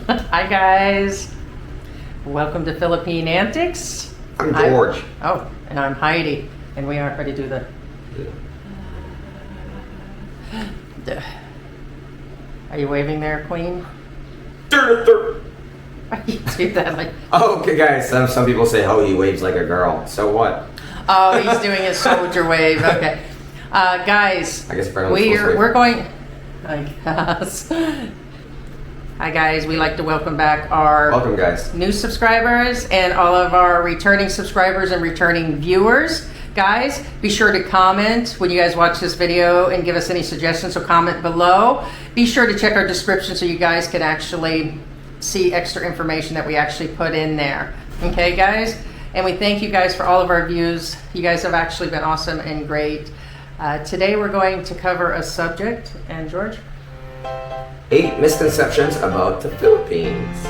Hi guys, welcome to Philippine Antics. I'm George. And I'm Heidi, and we aren't ready to do the. Are you waving there, Queen? You do that like. Oh, okay, guys. Some people say, "Oh, he waves like a girl." So what? Oh, he's doing his soldier wave. Okay, guys. I guess we're going. I guess. Hi guys, we like to welcome back our new subscribers and all of our returning subscribers and returning viewers. Guys, be sure to comment when you guys watch this video and give us any suggestions, so comment below. Be sure to check our description so you guys can actually see extra information that we actually put in there. Okay guys? And we thank you guys for all of our views. You guys have actually been awesome and great. Today we're going to cover a subject, and George? 8 misconceptions about the Philippines.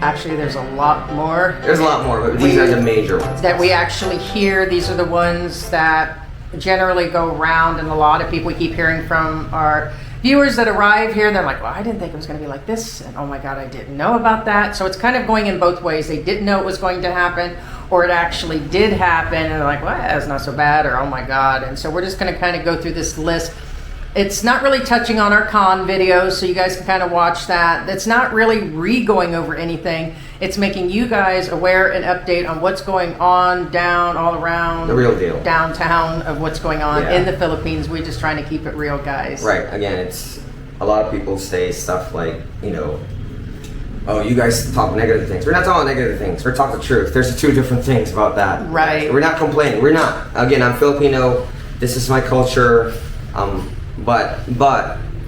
Actually, there's a lot more. There's a lot more, but these are the major ones. That we actually hear. These are the ones that generally go around, and a lot of people we keep hearing from our viewers that arrive here. They're like, well, I didn't think it was going to be like this, and oh my God, I didn't know about that. So it's kind of going in both ways. They didn't know it was going to happen, or it actually did happen, and they're like, well, that's not so bad, or oh my God. And so we're just going to kind of go through this list. It's not really touching on our con videos, so you guys can kind of watch that. It's not really going over anything. It's making you guys aware and update on what's going on down all around the real deal downtown of what's going on in the Philippines. We're just trying to keep it real, guys. Right. Again, it's a lot of people say stuff like, you know, oh, you guys talk negative things. We're not talking negative things. We're talking the truth. There's two different things about that. Right. We're not complaining. We're not. Again, I'm Filipino. This is my culture. But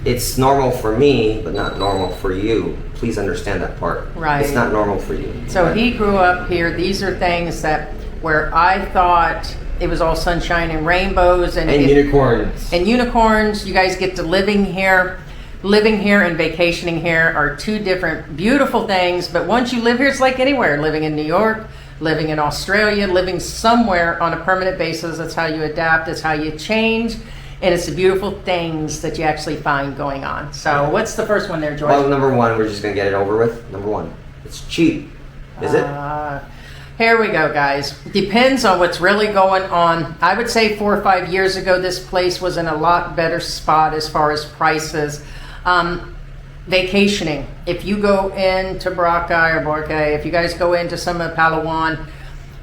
it's normal for me, but not normal for you. Please understand that part. Right. It's not normal for you. So he grew up here. These are things that where I thought it was all sunshine and rainbows and unicorns. And unicorns. You guys get to living here and vacationing here are two different beautiful things. But once you live here, it's like anywhere. Living in New York, living in Australia, living somewhere on a permanent basis. That's how you adapt. That's how you change. And it's the beautiful things that you actually find going on. So what's the first one there, George? Well, number one, we're just going to get it over with. Number one, it's cheap. Is it? Here we go, guys. Depends on what's really going on. I would say 4 or 5 years ago, this place was in a lot better spot as far as prices. Vacationing. If you go into Boracay or Boracay, if you guys go into some of Palawan,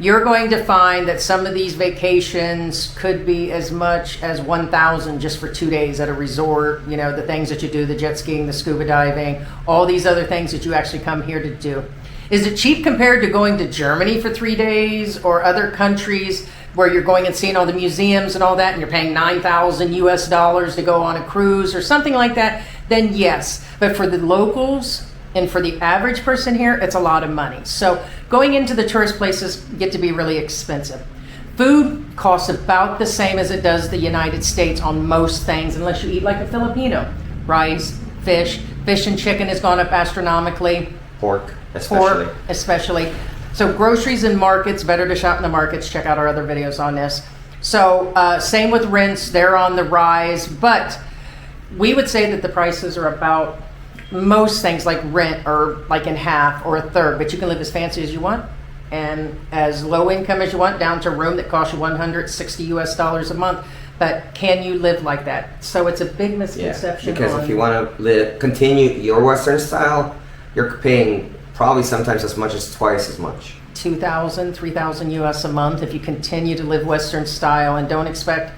you're going to find that some of these vacations could be as much as 1,000 just for 2 days at a resort. You know, the things that you do, the jet skiing, the scuba diving, all these other things that you actually come here to do. Is it cheap compared to going to Germany for 3 days or other countries where you're going and seeing all the museums and all that and you're paying $9,000 to go on a cruise or something like that? Then yes. But for the locals, and for the average person here, it's a lot of money. So going into the tourist places get to be really expensive. Food costs about the same as it does the United States on most things, unless you eat like a Filipino. Rice, fish and chicken has gone up astronomically. Pork, especially. So groceries and markets, better to shop in the markets. Check out our other videos on this. So same with rents, they're on the rise. But we would say that the prices are about most things like rent are like in half or a third, but you can live as fancy as you want and as low income as you want, down to a room that costs you $160 a month. But can you live like that? So it's a big misconception. Yeah, because if you want to continue your Western style, you're paying probably sometimes as much as twice as much. $2,000, $3,000 US a month if you continue to live Western style, and don't expect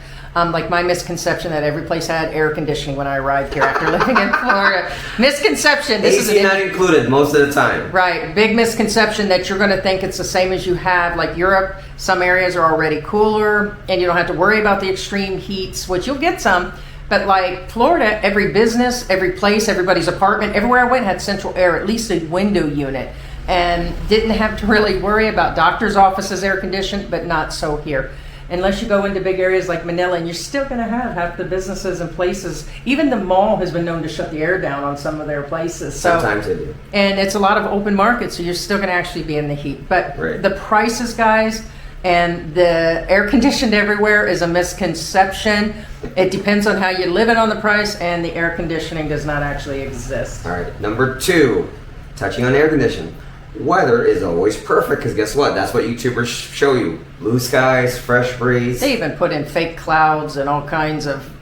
like my misconception that every place had air conditioning when I arrived here after living in Florida. Misconception. This AC not included most of the time. Right. Big misconception that you're going to think it's the same as you have. Like Europe, some areas are already cooler and you don't have to worry about the extreme heats, which you'll get some. But like Florida, every business, every place, everybody's apartment, everywhere I went had central air, at least a window unit. And didn't have to really worry about doctor's offices air conditioned, but not so here. Unless you go into big areas like Manila, and you're still going to have half the businesses and places. Even the mall has been known to shut the air down on some of their places. So, sometimes they do. And it's a lot of open market, so you're still going to actually be in the heat. But the prices, guys, and the air conditioned everywhere is a misconception. It depends on how you live it on the price, and the air conditioning does not actually exist. All right, number 2. touching on air conditioning. Weather is always perfect because guess what? That's what YouTubers show you. Blue skies, fresh breeze. They even put in fake clouds and all kinds of,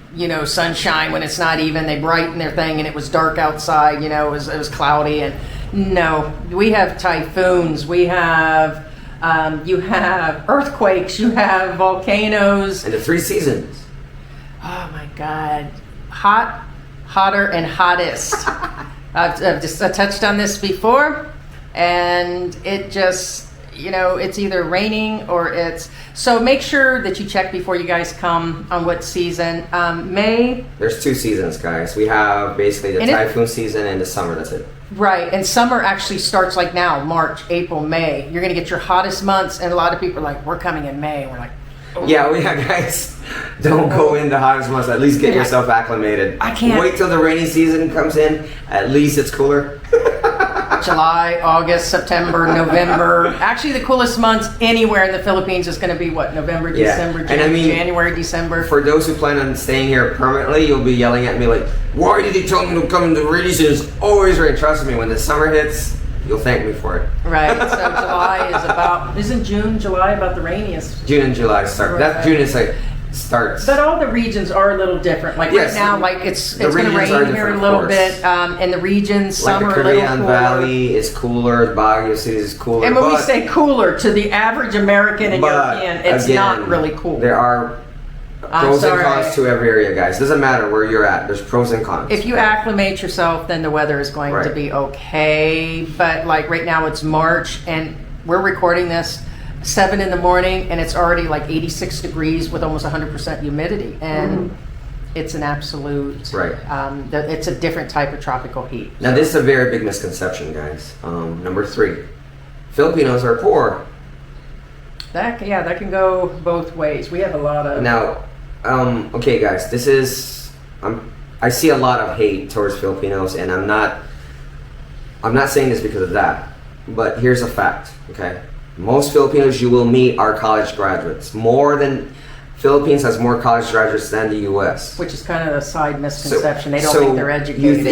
sunshine when it's not even. They brighten their thing and it was dark outside, it was cloudy. And no, we have typhoons. We have, you have earthquakes. You have volcanoes. And the 3 seasons. Oh my God. Hot, hotter, and hottest. I've just touched on this before. And it just, it's either raining or it's... So make sure that you check before you guys come on what season. May... There's 2 seasons, guys. We have basically the typhoon season and the summer. That's it. Right. And summer actually starts like now, March, April, May. You're going to get your hottest months. And a lot of people are like, we're coming in May. We're like... Oh. Yeah, guys, don't go in the hottest months. At least get yourself acclimated. I can't... Wait till the rainy season comes in. At least it's cooler. July, August, September, November. Actually, the coolest months anywhere in the Philippines is going to be what? November, December, January, December. For those who plan on staying here permanently, you'll be yelling at me like, why did he tell me to come in the rainy season? It's always rain. Trust me, when the summer hits, you'll thank me for it. Right. So July is about, isn't June, July about the rainiest? June and July start. Right. That June is like, starts. But all the regions are a little different. Like right now, like it's going to rain here a little bit. And the regions, some like are a little cooler. the Cagayan Valley is cooler, Baguio City is cooler. And when we say cooler, to the average American and European, it's not really cool. There are pros and cons to every area, guys. Doesn't matter where you're at. There's pros and cons. If you acclimate yourself, then the weather is going to be okay. But like right now, it's March, and we're recording this 7 in the morning, and it's already like 86 degrees with almost 100% humidity, and it's an absolute it's a different type of tropical heat. Now this is a very big misconception, guys. Number 3, Filipinos are poor. That can go both ways. We have a lot of okay, guys, this is I see a lot of hate towards Filipinos, and I'm not saying this because of that, but here's a fact. Okay, most Filipinos you will meet are college graduates. Philippines has more college graduates than the U.S. Which is kind of a side misconception. They don't think they're educated.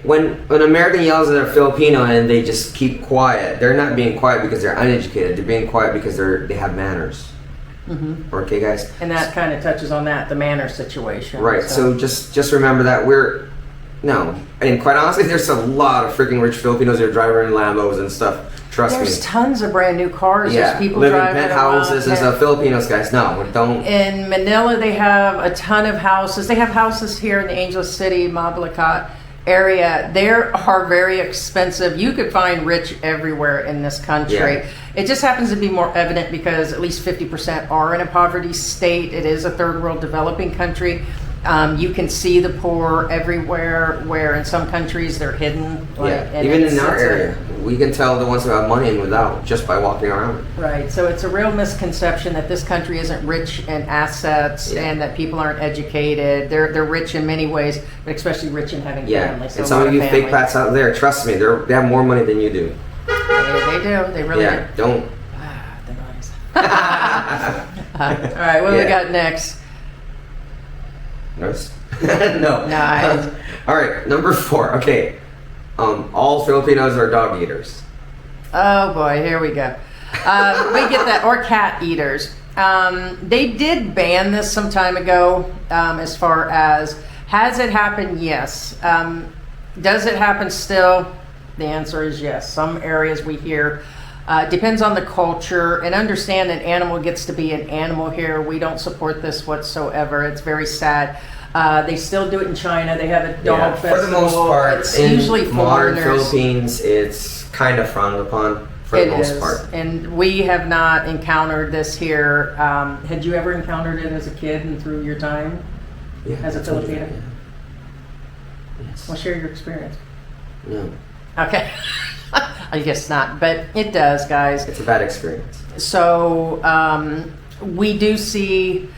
When an American yells at a Filipino and they just keep quiet, they're not being quiet because they're uneducated. They're being quiet because they have manners. Mm-hmm. Okay, guys? And that kind of touches on the manner situation. Right, so just remember that and quite honestly, there's a lot of freaking rich Filipinos that are driving around Lambos and stuff. Trust me. There's tons of brand new cars. Yeah, There's people live in driving penthouses and stuff. Filipinos, guys, no, don't. In Manila, they have a ton of houses. They have houses here in the Angel City, Mabalacat area. They are very expensive. You could find rich everywhere in this country. Yeah. It just happens to be more evident because at least 50% are in a poverty state. It is a third world developing country. You can see the poor everywhere, where in some countries they're hidden. Even in our area, we can tell the ones who have money and without just by walking around. Right, so it's a real misconception that this country isn't rich in assets and that people aren't educated. They're rich in many ways, but especially rich in having families. So and some of you fake pats out there, trust me, they have more money than you do. They do. They really do. Don't. The noise. All right, what do we got next? Nurse? No. All right, number 4. Okay. All Filipinos are dog eaters. Oh boy, here we go. We get that, or cat eaters. They did ban this some time ago. As far as has it happened? Yes. Does it happen still? The answer is yes. Some areas we hear. Depends on the culture, and understand an animal gets to be an animal here. We don't support this whatsoever. It's very sad. They still do it in China. They have a dog festival. For the most part, it's usually modern foreigners. Philippines, it's kind of frowned upon for the most part. And we have not encountered this here. Had you ever encountered it as a kid and through your time as a Filipino? Yes. Well, share your experience. No. Okay. I guess not, but it does, guys. It's a bad experience. So we do see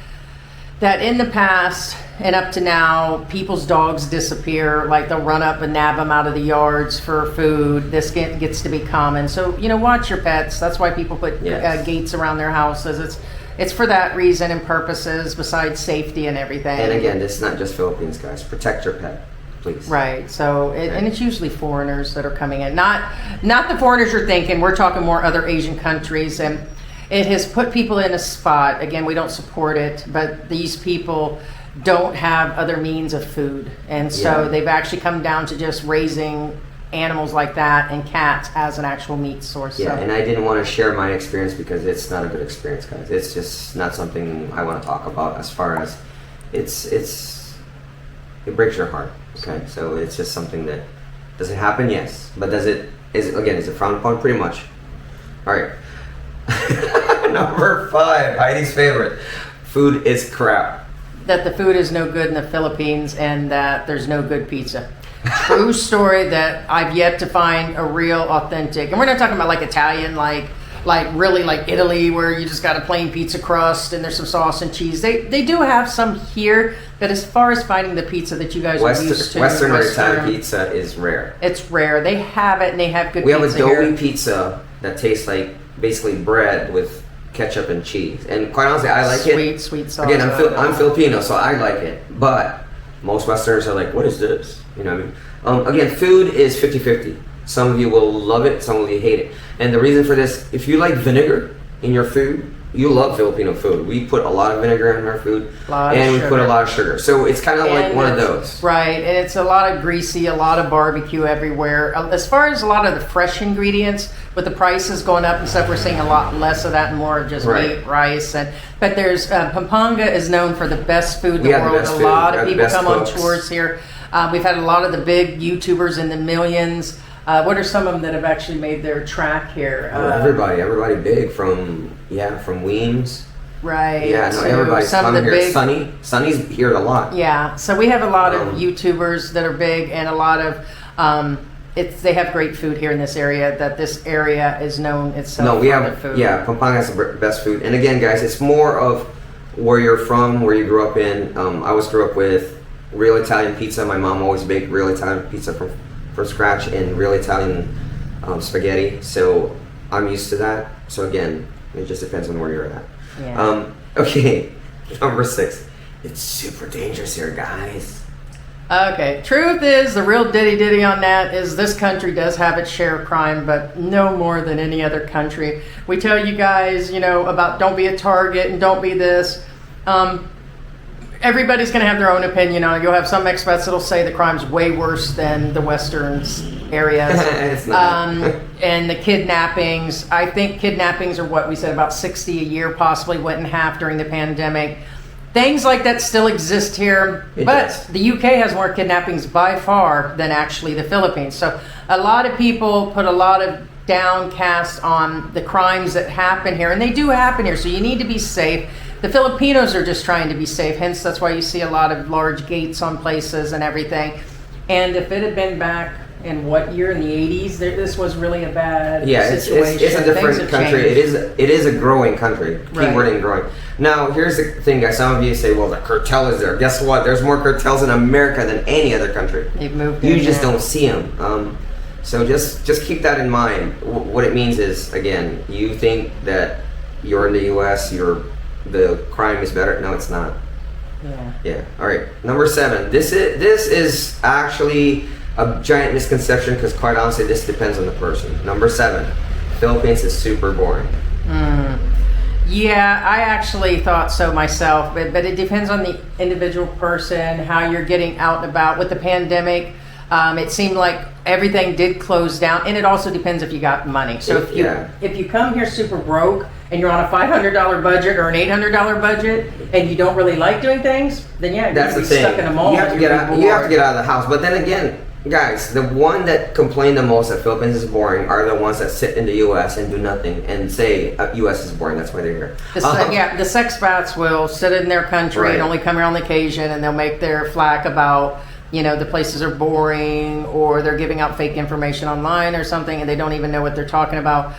that in the past and up to now, people's dogs disappear. Like they'll run up and nab them out of the yards for food. This gets to be common. So, watch your pets. That's why people put gates around their houses. It's for that reason and purposes besides safety and everything. And again, this is not just Philippines, guys. Protect your pet. please. Right. So, and it's usually foreigners that are coming in. Not the foreigners you're thinking. We're talking more other Asian countries, and it has put people in a spot. Again, we don't support it, but these people don't have other means of food, and so they've actually come down to just raising animals like that and cats as an actual meat source. Yeah, so. and I didn't want to share my experience because it's not a good experience, guys. It's just not something I want to talk about. As far as it breaks your heart. Okay, so it's just something that, does it happen? Yes, but is it frowned upon? Pretty much. All right. Number 5, Heidi's favorite. Food is crap. That the food is no good in the Philippines and that there's no good pizza. True story that I've yet to find a real authentic, and we're not talking about like Italian, like really like Italy where you just got a plain pizza crust and there's some sauce and cheese. They do have some here, but as far as finding the pizza that you guys are used to, Western or Italian pizza is rare. It's rare. They have it and they have good We pizza have adobe here. pizza that tastes like basically bread with ketchup and cheese, and quite honestly, I like it. Sweet sauce. Again, I'm Filipino, so I like it. But most Westerners are like, "What is this?" You know what I mean? Again, food is 50-50. Some of you will love it, some of you hate it. And the reason for this, if you like vinegar in your food, you love Filipino food. We put a lot of vinegar in our food, and we put a lot of sugar. So it's kind of like one of those. Right, and it's a lot of greasy, a lot of barbecue everywhere. As far as a lot of the fresh ingredients, with the prices going up and stuff, we're seeing a lot less of that and more of just meat, rice. But there's, Pampanga is known for the best food in the world. A lot of people come on tours here. We've had a lot of the big YouTubers in the millions. What are some of them that have actually made their track here? Everybody big from Weems. Right. Yeah, no, everybody's coming here. Sunny's here a lot. Yeah, so we have a lot of YouTubers that are big, and a lot of they have great food here in this area. That this area is known itself for their food. Yeah, Pampanga has the best food. And again, guys, it's more of where you're from, where you grew up in. I grew up with real Italian pizza. My mom always baked real Italian pizza from scratch and real Italian spaghetti, so I'm used to that. So again, it just depends on where you're at. Yeah. Okay, number 6. It's super dangerous here, guys. Okay, truth is, the real ditty on that is this country does have its share of crime, but no more than any other country. We tell you guys, about don't be a target and don't be this. Everybody's going to have their own opinion on it. You'll have some expats that'll say the crime's way worse than the Western areas. It's not. And the kidnappings. I think kidnappings are what we said, about 60 a year, possibly went in half during the pandemic. Things like that still exist here, but the UK has more kidnappings by far than actually the Philippines. So a lot of people put a lot of downcast on the crimes that happen here, and they do happen here, so you need to be safe. The Filipinos are just trying to be safe, hence that's why you see a lot of large gates on places and everything. And if it had been back in what year, in the 80s, this was really a bad situation. It's a different country. It is a growing country. Keyword in growing. Now, here's the thing, guys. Some of you say, well, the cartel is there. Guess what? There's more cartels in America than any other country. They've moved You just don't see them. So just keep that in mind. What it means is, again, you think that you're in the U.S., the crime is better. No, it's not. Yeah. All right. Number 7. This is actually a giant misconception because, quite honestly, this depends on the person. Number 7. Philippines is super boring. Yeah, I actually thought so myself, but it depends on the individual person, how you're getting out and about. With the pandemic, it seemed like everything did close down, and it also depends if you got money. So if you come here super broke and you're on a $500 budget or an $800 budget and you don't really like doing things, then that's the thing. Stuck in a mall. You have to get out of the house. But then again, guys, the one that complain the most that Philippines is boring are the ones that sit in the U.S. and do nothing and say U.S. is boring. That's why they're here. The sexpats will sit in their country and only come here on occasion, and they'll make their flack about the places are boring, or they're giving out fake information online or something, and they don't even know what they're talking about.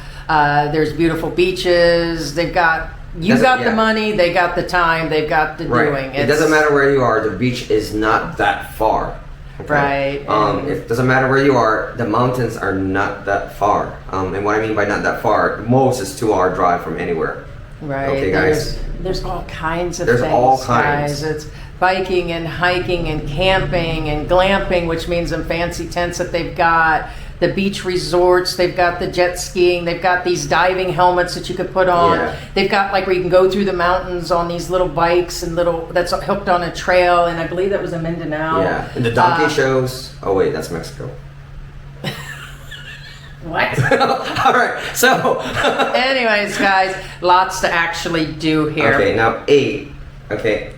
There's beautiful beaches. They've got the money, they got the time, they've got the doing. It doesn't matter where you are. The beach is not that far. Okay? Right. It doesn't matter where you are. The mountains are not that far. And what I mean by not that far, most is 2-hour drive from anywhere. Right. Okay, guys. There's all kinds of things. There's all kinds. Guys. biking and hiking and camping and glamping, which means them fancy tents that they've got, the beach resorts, they've got the jet skiing, they've got these diving helmets that you could put on. Yeah. They've got like where you can go through the mountains on these little bikes and that's hooked on a trail, and I believe that was in Mindanao. Yeah, and the donkey shows. Oh wait, that's Mexico. What? All right, so. Anyways, guys, lots to actually do here. Okay, now 8. Okay.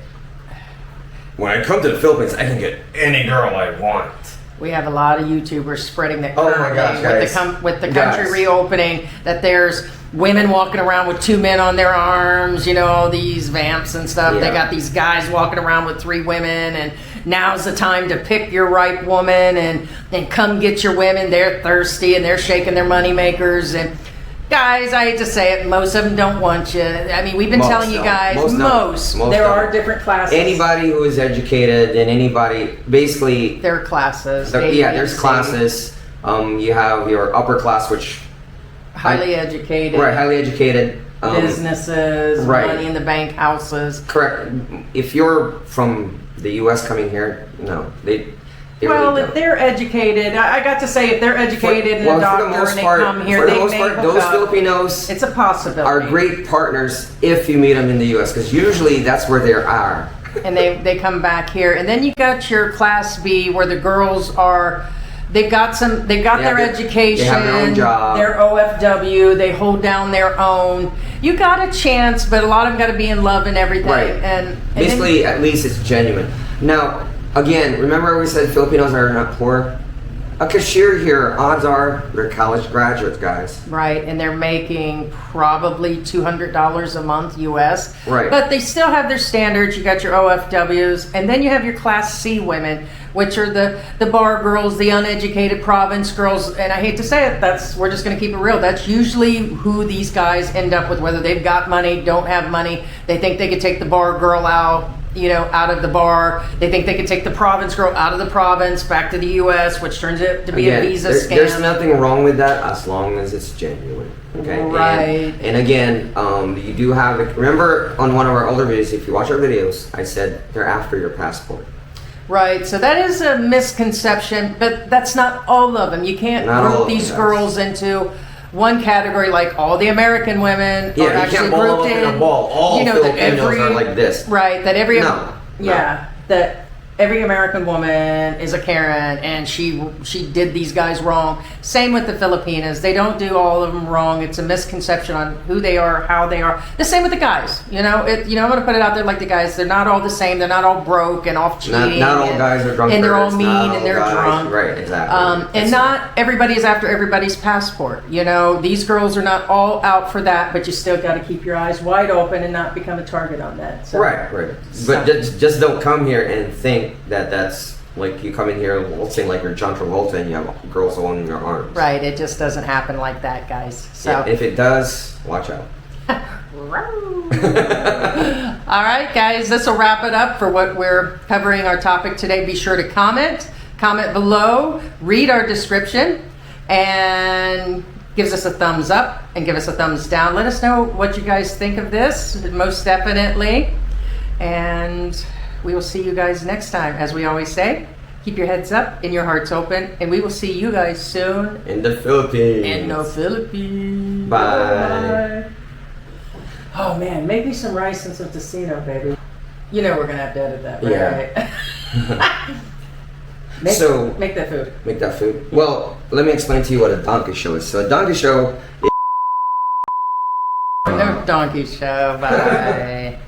When I come to the Philippines, I can get any girl I want. We have a lot of YouTubers spreading that Oh my gosh, guys. with the country Guys. reopening, that there's women walking around with 2 men on their arms, you know, all these vamps and stuff. Yeah. They got these guys walking around with 3 women, and now's the time to pick your right woman and come get your women. They're thirsty and they're shaking their money makers. And guys, I hate to say it, most of them don't want you. I mean, we've been Most telling you don't. guys, Most there don't. are different classes. Anybody who is educated and anybody, basically, There are classes. yeah, there's classes. You have your upper class, which Highly educated. right, highly educated. Businesses, right. money in the bank houses. Correct. If you're from the U.S. coming here, no, they Well, really if don't. they're educated, I got to say, if they're educated and a doctor and they come here, for the they most may part, hook those up. Filipinos It's a possibility. are great partners if you meet them in the U.S. because usually that's where they are. And they come back here, and then you got your class B where the girls are. They've got their education. They have their own job. Their OFW. They hold down their own. You got a chance, but a lot of them got to be in love and everything. Right. And Basically, at least it's genuine. Now, again, remember we said Filipinos are not poor? A cashier here, odds are they're college graduates, guys. right, and they're making probably $200 a month US. Right. But they still have their standards. You got your OFWs, and then you have your Class C women, which are the bar girls, the uneducated province girls. And I hate to say it, we're just going to keep it real. That's usually who these guys end up with, whether they've got money, don't have money. They think they could take the bar girl out, out of the bar. They think they could take the province girl out of the province back to the U.S., which turns out to be a visa scam. There's nothing wrong with that as long as it's genuine. Okay. Right. And again, you do have. Remember on one of our older videos, if you watch our videos, I said they're after your passport. Right, so that is a misconception, but that's not all of them. You can't Not all group of them, these guys. girls into one category like all the American women Yeah, are you actually can't ball grouped them up in in. a ball. All that Filipinos are like this. Right, that every No, that every American woman is a Karen and she did these guys wrong. Same with the Filipinas. They don't do all of them wrong. It's a misconception on who they are, how they are. The same with the guys. I'm going to put it out there like the guys. They're not all the same. They're not all broke and off cheating. Not all guys are drunk. And they're all mean Not all and they're guys- drunk. Right, exactly. And not everybody is after everybody's passport. These girls are not all out for that, but you still got to keep your eyes wide open and not become a target on that. So, Right. But just don't come here and think that that's like you come in here, let's say like you're John Travolta and you have girls all in your arms. Right, it just doesn't happen like that, guys. So. Yeah, if it does, watch out. All right, guys, this will wrap it up for what we're covering our topic today. Be sure to comment below, read our description, and gives us a thumbs up and give us a thumbs down. Let us know what you guys think of this, most definitely. And we will see you guys next time. As we always say, keep your heads up and your hearts open, and we will see you guys soon In the Philippines. in the Philippines. Bye. Oh man, make me some rice and some tocino, baby. We're gonna have to edit that, right? Yeah. Make that food. Make that food. Well, let me explain to you what a donkey show is. So a donkey show is No donkey show. Bye.